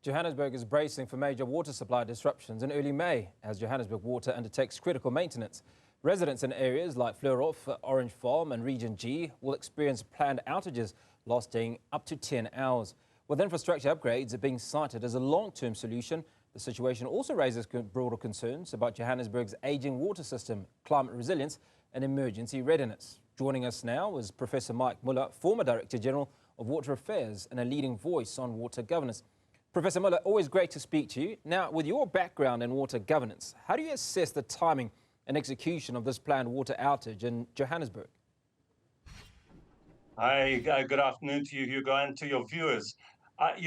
Johannesburg is bracing for major water supply disruptions in early May as Johannesburg Water undertakes critical maintenance. Residents in areas like Fleurhof, Orange Farm and Region G will experience planned outages lasting up to 10 hours. With infrastructure upgrades being cited as a long-term solution, the situation also raises broader concerns about Johannesburg's ageing water system, climate resilience and emergency readiness. Joining us now is Professor Mike Muller, former Director General of Water Affairs and a leading voice on water governance. Professor Muller, always great to speak to you. Now, with your background in water governance, how do you assess the timing and execution of this planned water outage in Johannesburg? Hi, good afternoon to you, Hugo, and to your viewers. I'm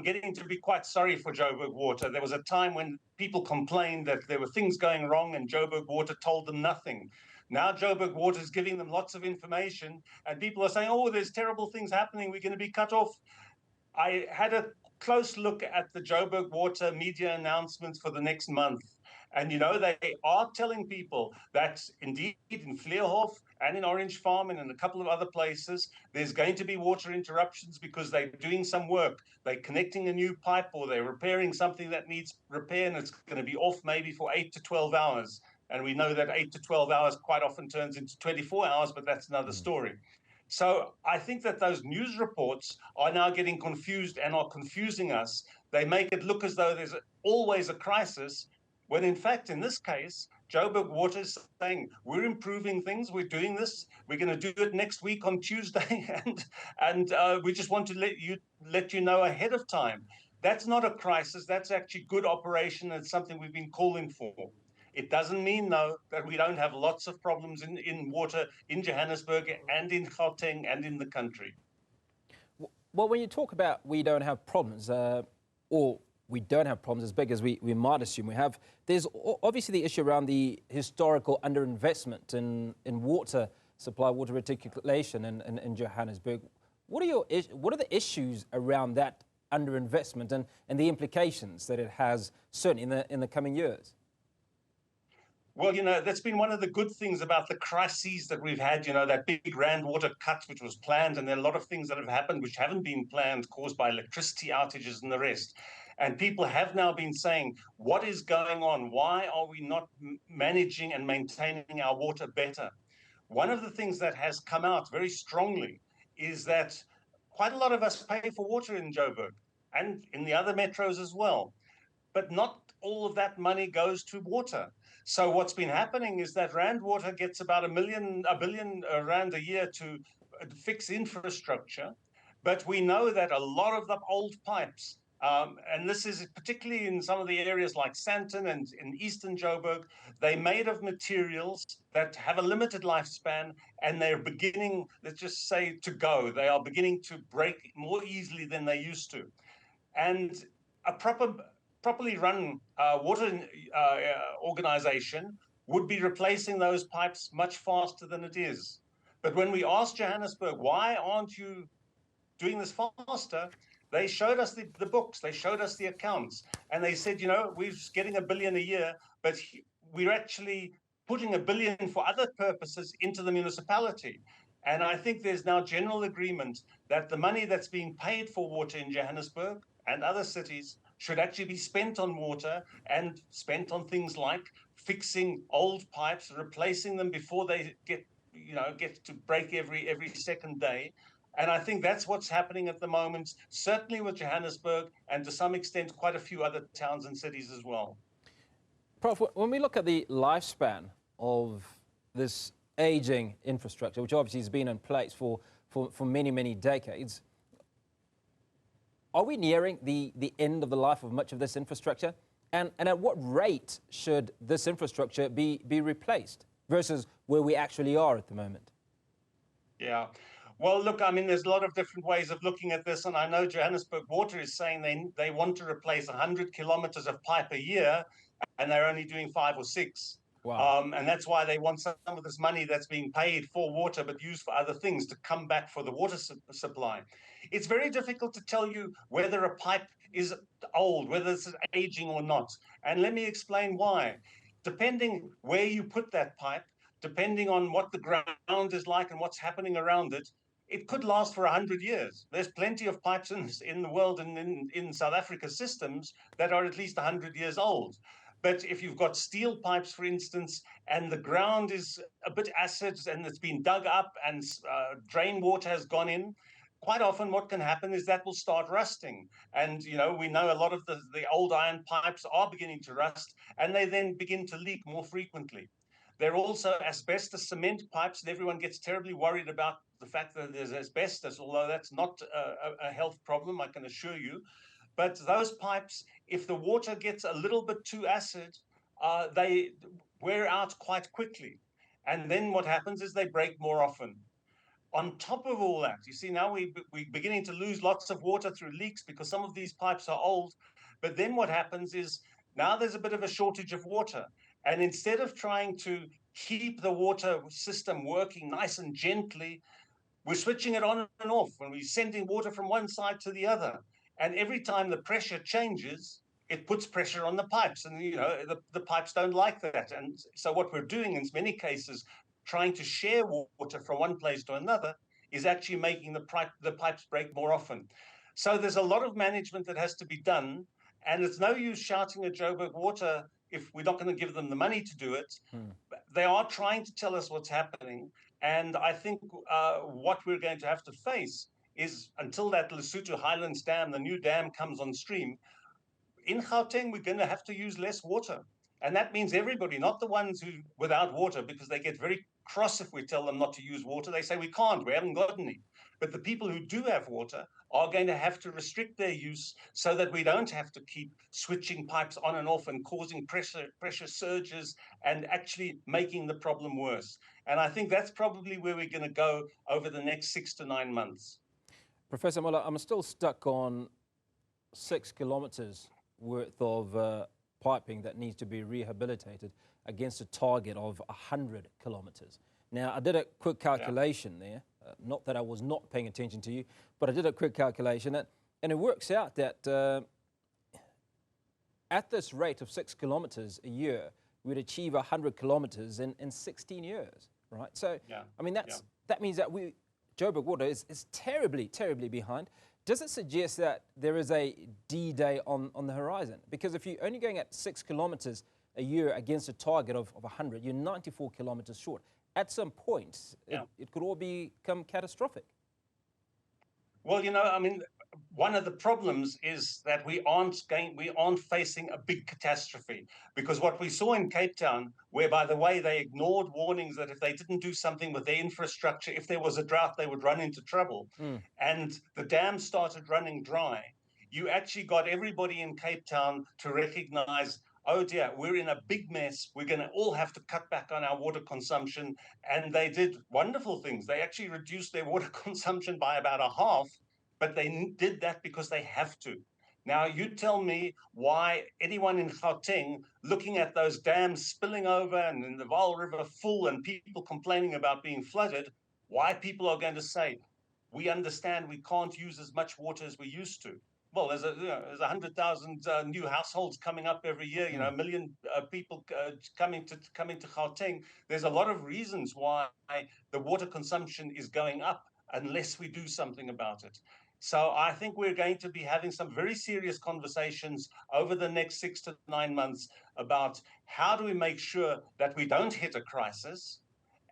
getting to be quite sorry for Joburg Water. There was a time when people complained that there were things going wrong and Joburg Water told them nothing. Now Joburg Water is giving them lots of information and people are saying, oh, there's terrible things happening, we're going to be cut off. I had a close look at the Joburg Water media announcements for the next month. And, they are telling people that indeed in Fleurhof and in Orange Farm and in a couple of other places, there's going to be water interruptions because they're doing some work. They're connecting a new pipe or they're repairing something that needs repair and it's going to be off maybe for 8 to 12 hours. And we know that 8 to 12 hours quite often turns into 24 hours, but that's another story. So I think that those news reports are now getting confused and are confusing us. They make it look as though there's always a crisis, when in fact, in this case, Joburg Water is saying, we're improving things, we're doing this, we're going to do it next week on Tuesday, and we just want to let you know ahead of time. That's not a crisis, that's actually good operation, and it's something we've been calling for. It doesn't mean, though, that we don't have lots of problems in water in Johannesburg and in Gauteng and in the country. Well, when you talk about we don't have problems, or we don't have problems as big as we might assume we have, there's obviously the issue around the historical underinvestment in water supply, water reticulation in Johannesburg. What are the issues around that underinvestment and the implications that it has, certainly in the coming years? Well, that's been one of the good things about the crises that we've had, that big Rand water cut, which was planned, and there are a lot of things that have happened which haven't been planned, caused by electricity outages and the rest. And people have now been saying, what is going on? Why are we not managing and maintaining our water better? One of the things that has come out very strongly is that quite a lot of us pay for water in Joburg and in the other metros as well. But not all of that money goes to water. So what's been happening is that Rand Water gets about a billion rand a year to fix infrastructure. But we know that a lot of the old pipes, and this is particularly in some of the areas like Sandton and in Eastern Joburg, they're made of materials that have a limited lifespan and they're beginning, let's just say, to go. They are beginning to break more easily than they used to. And a properly run water organization would be replacing those pipes much faster than it is. But when we asked Johannesburg, why aren't you doing this faster? They showed us the books, they showed us the accounts, and they said, we're getting $1 billion a year, but we're actually putting $1 billion for other purposes into the municipality. And I think there's now general agreement that the money that's being paid for water in Johannesburg and other cities should actually be spent on water and spent on things like fixing old pipes, replacing them before they get to break every second day. And I think that's what's happening at the moment, certainly with Johannesburg and to some extent quite a few other towns and cities as well. Prof, when we look at the lifespan of this aging infrastructure, which obviously has been in place for many, many decades, are we nearing the end of the life of much of this infrastructure? And at what rate should this infrastructure be replaced versus where we actually are at the moment? Yeah. Well, look, there's a lot of different ways of looking at this. And I know Johannesburg Water is saying they want to replace 100 kilometers of pipe a year, and they're only doing 5 or 6. Wow. And that's why they want some of this money that's being paid for water but used for other things to come back for the water supply. It's very difficult to tell you whether a pipe is old, whether it's aging or not. And let me explain why. Depending where you put that pipe, depending on what the ground is like and what's happening around it, it could last for 100 years. There's plenty of pipes in the world and in South Africa's systems that are at least 100 years old. But if you've got steel pipes, for instance, and the ground is a bit acid and it's been dug up and drain water has gone in, quite often what can happen is that will start rusting. And, we know a lot of the old iron pipes are beginning to rust, and they then begin to leak more frequently. There are also asbestos cement pipes, and everyone gets terribly worried about the fact that there's asbestos, although that's not a health problem, I can assure you. But those pipes, if the water gets a little bit too acid, they wear out quite quickly. And then what happens is they break more often. On top of all that, you see, now we're beginning to lose lots of water through leaks because some of these pipes are old. But then what happens is now there's a bit of a shortage of water. And instead of trying to keep the water system working nice and gently, we're switching it on and off when we're sending water from one side to the other. And every time the pressure changes, it puts pressure on the pipes. And, the pipes don't like that. And so what we're doing in many cases, trying to share water from one place to another, is actually making the pipes break more often. So there's a lot of management that has to be done. And it's no use shouting at Joburg Water if we're not going to give them the money to do it. They are trying to tell us what's happening. And I think what we're going to have to face is, until that Lesotho Highlands Dam, the new dam, comes on stream, in Gauteng, we're going to have to use less water. And that means everybody, not the ones who without water, because they get very cross if we tell them not to use water. They say, we can't, we haven't got any. But the people who do have water are going to have to restrict their use so that we don't have to keep switching pipes on and off and causing pressure surges and actually making the problem worse. And I think that's probably where we're going to go over the next 6 to 9 months. Professor Muller, I'm still stuck on 6 kilometres worth of piping that needs to be rehabilitated against a target of 100 kilometres. Now, I did a quick calculation there, not that I was not paying attention to you, but I did a quick calculation, and it works out that at this rate of 6 kilometres a year, we'd achieve 100 kilometres in 16 years, right? So, I mean, that means that Joburg Water is terribly, terribly behind. Does it suggest that there is a D-Day on the horizon? Because if you're only going at 6 kilometres a year against a target of 100, you're 94 kilometres short. At some point, it could all become catastrophic. Well, I mean, one of the problems is that we aren't facing a big catastrophe, because what we saw in Cape Town, where, by the way, they ignored warnings that if they didn't do something with their infrastructure, if there was a drought, they would run into trouble. And the dam started running dry. You actually got everybody in Cape Town to recognize, oh dear, we're in a big mess. We're going to all have to cut back on our water consumption. And they did wonderful things. They actually reduced their water consumption by about a half, but they did that because they have to. Now, you tell me why anyone in Gauteng looking at those dams spilling over and in the Vaal River full and people complaining about being flooded, why people are going to say, we understand we can't use as much water as we used to. Well, there's 100,000 new households coming up every year. A million people coming to Gauteng. There's a lot of reasons why the water consumption is going up unless we do something about it. So I think we're going to be having some very serious conversations over the next 6 to 9 months about how do we make sure that we don't hit a crisis.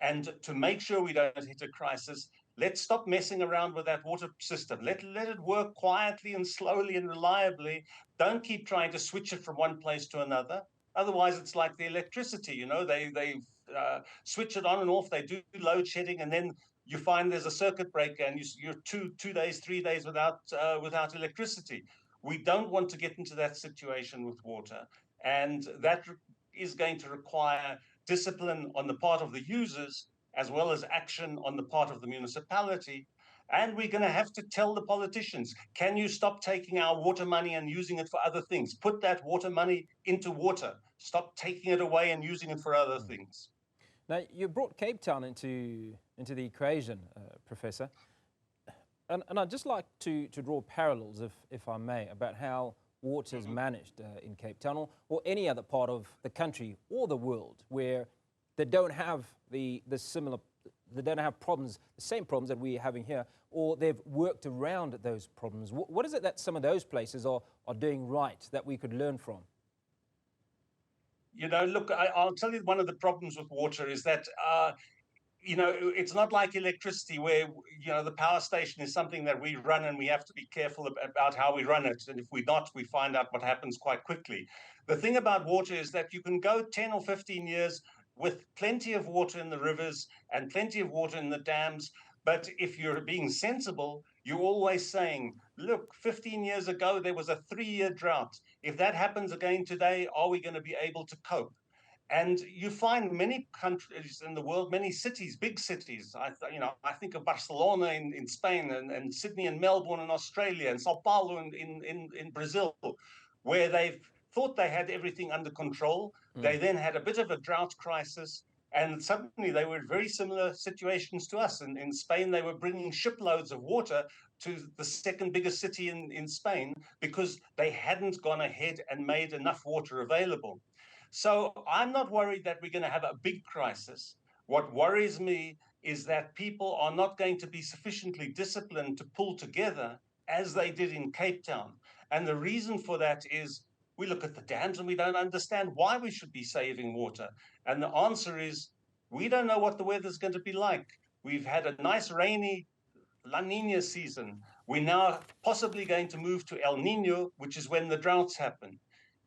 And to make sure we don't hit a crisis, let's stop messing around with that water system. Let it work quietly and slowly and reliably. Don't keep trying to switch it from one place to another. Otherwise, it's like the electricity. They switch it on and off. They do load shedding, and then you find there's a circuit breaker, and you're 2 days, 3 days without electricity. We don't want to get into that situation with water, and that is going to require discipline on the part of the users, as well as action on the part of the municipality. And we're going to have to tell the politicians, can you stop taking our water money and using it for other things? Put that water money into water. Stop taking it away and using it for other things. Now, you brought Cape Town into the equation, Professor. And I'd just like to draw parallels, if I may, about how water is managed in Cape Town or any other part of the country or the world where they don't have the they don't have problems, the same problems that we're having here, or they've worked around those problems. What is it that some of those places are doing right that we could learn from? You know, look, I'll tell you one of the problems with water is that, you know, it's not like electricity where, you know, the power station is something that we run and we have to be careful about how we run it. And if we're not, we find out what happens quite quickly. The thing about water is that you can go 10 or 15 years with plenty of water in the rivers and plenty of water in the dams. But if you're being sensible, you're always saying, look, 15 years ago, there was a 3-year drought. If that happens again today, are we going to be able to cope? And you find many countries in the world, many cities, big cities. I think of Barcelona in Spain, and Sydney and Melbourne in Australia, and Sao Paulo in Brazil, where they've thought they had everything under control. They then had a bit of a drought crisis, and suddenly they were in very similar situations to us. In Spain, they were bringing shiploads of water to the second biggest city in Spain because they hadn't gone ahead and made enough water available. So I'm not worried that we're going to have a big crisis. What worries me is that people are not going to be sufficiently disciplined to pull together as they did in Cape Town. And the reason for that is we look at the dams and we don't understand why we should be saving water. And the answer is we don't know what the weather's going to be like. We've had a nice rainy La Nina season. We're now possibly going to move to El Nino, which is when the droughts happen.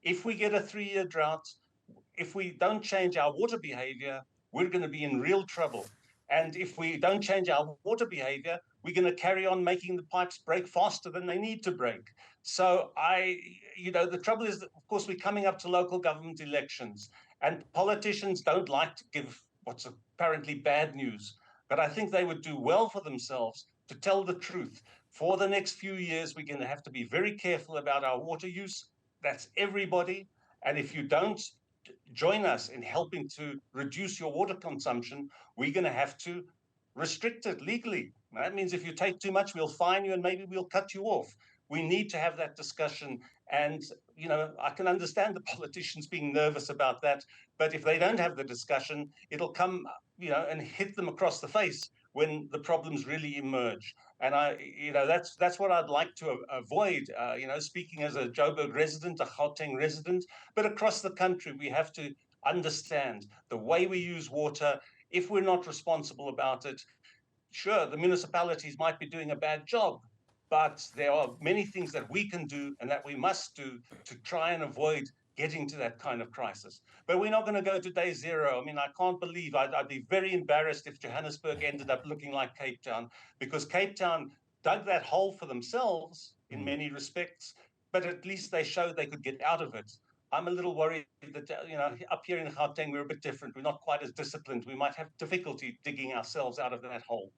If we get a 3-year drought, if we don't change our water behavior, we're going to be in real trouble. And if we don't change our water behavior, we're going to carry on making the pipes break faster than they need to break. So the trouble is that, of course, we're coming up to local government elections, and politicians don't like to give what's apparently bad news. But I think they would do well for themselves to tell the truth. For the next few years, we're going to have to be very careful about our water use. That's everybody. And if you don't join us in helping to reduce your water consumption, we're going to have to restrict it legally. That means if you take too much, we'll fine you and maybe we'll cut you off. We need to have that discussion. And, you know, I can understand the politicians being nervous about that. But if they don't have the discussion, it'll come, you know, and hit them across the face when the problems really emerge. And that's what I'd like to avoid, speaking as a Joburg resident, a Gauteng resident, but across the country, we have to understand the way we use water. If we're not responsible about it, sure, the municipalities might be doing a bad job, but there are many things that we can do and that we must do to try and avoid getting to that kind of crisis. But we're not going to go to day zero. I mean, I can't believe, I'd be very embarrassed if Johannesburg ended up looking like Cape Town, because Cape Town dug that hole for themselves in many respects, but at least they showed they could get out of it. I'm a little worried that, up here in Gauteng, we're a bit different. We're not quite as disciplined. We might have difficulty digging ourselves out of that hole.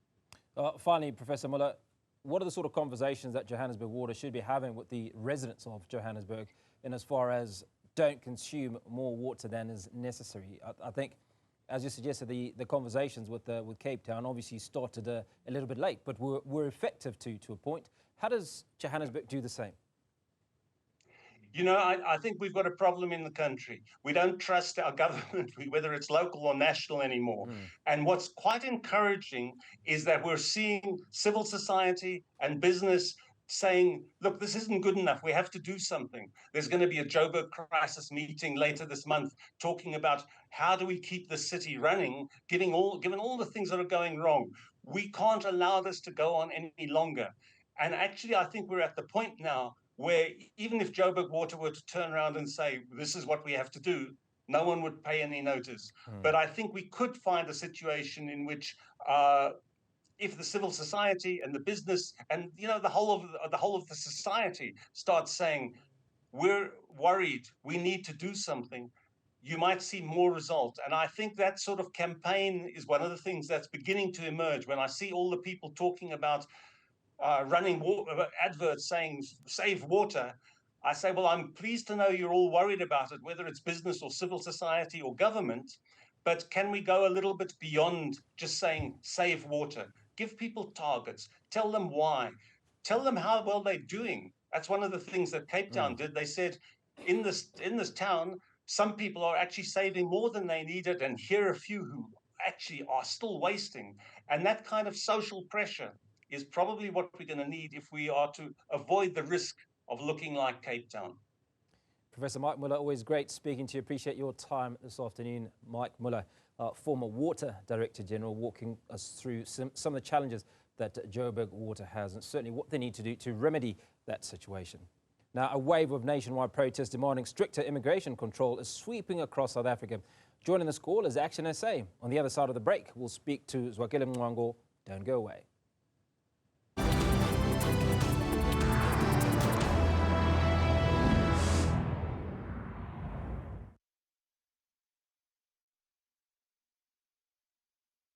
Finally, Professor Muller, what are the sort of conversations that Johannesburg Water should be having with the residents of Johannesburg in as far as don't consume more water than is necessary? I think, as you suggested, the conversations with Cape Town obviously started a little bit late, but were effective to a point. How does Johannesburg do the same? You know, I think we've got a problem in the country. We don't trust our government, whether it's local or national anymore. And what's quite encouraging is that we're seeing civil society and business saying, look, this isn't good enough. We have to do something. There's going to be a Joburg crisis meeting later this month talking about how do we keep the city running, given all the things that are going wrong. We can't allow this to go on any longer. And actually, I think we're at the point now where even if Joburg Water were to turn around and say, this is what we have to do, no one would pay any notice. But I think we could find a situation in which if the civil society and the business and, you know, the whole of the society starts saying, we're worried, we need to do something, you might see more result. And I think that sort of campaign is one of the things that's beginning to emerge. When I see all the people talking about running adverts saying save water, I say, well, I'm pleased to know you're all worried about it, whether it's business or civil society or government, but can we go a little bit beyond just saying save water? Give people targets, tell them why, tell them how well they're doing. That's one of the things that Cape Town did. They said, in this town, some people are actually saving more than they needed, and here are a few who actually are still wasting. And that kind of social pressure is probably what we're going to need if we are to avoid the risk of looking like Cape Town. Professor Mike Muller, always great speaking to you. Appreciate your time this afternoon. Mike Muller, former Water Director General, walking us through some of the challenges that Joburg Water has and certainly what they need to do to remedy that situation. Now, a wave of nationwide protests demanding stricter immigration control is sweeping across South Africa. Joining this call is Action SA. On the other side of the break, we'll speak to Zwakile Mwango. Don't go away.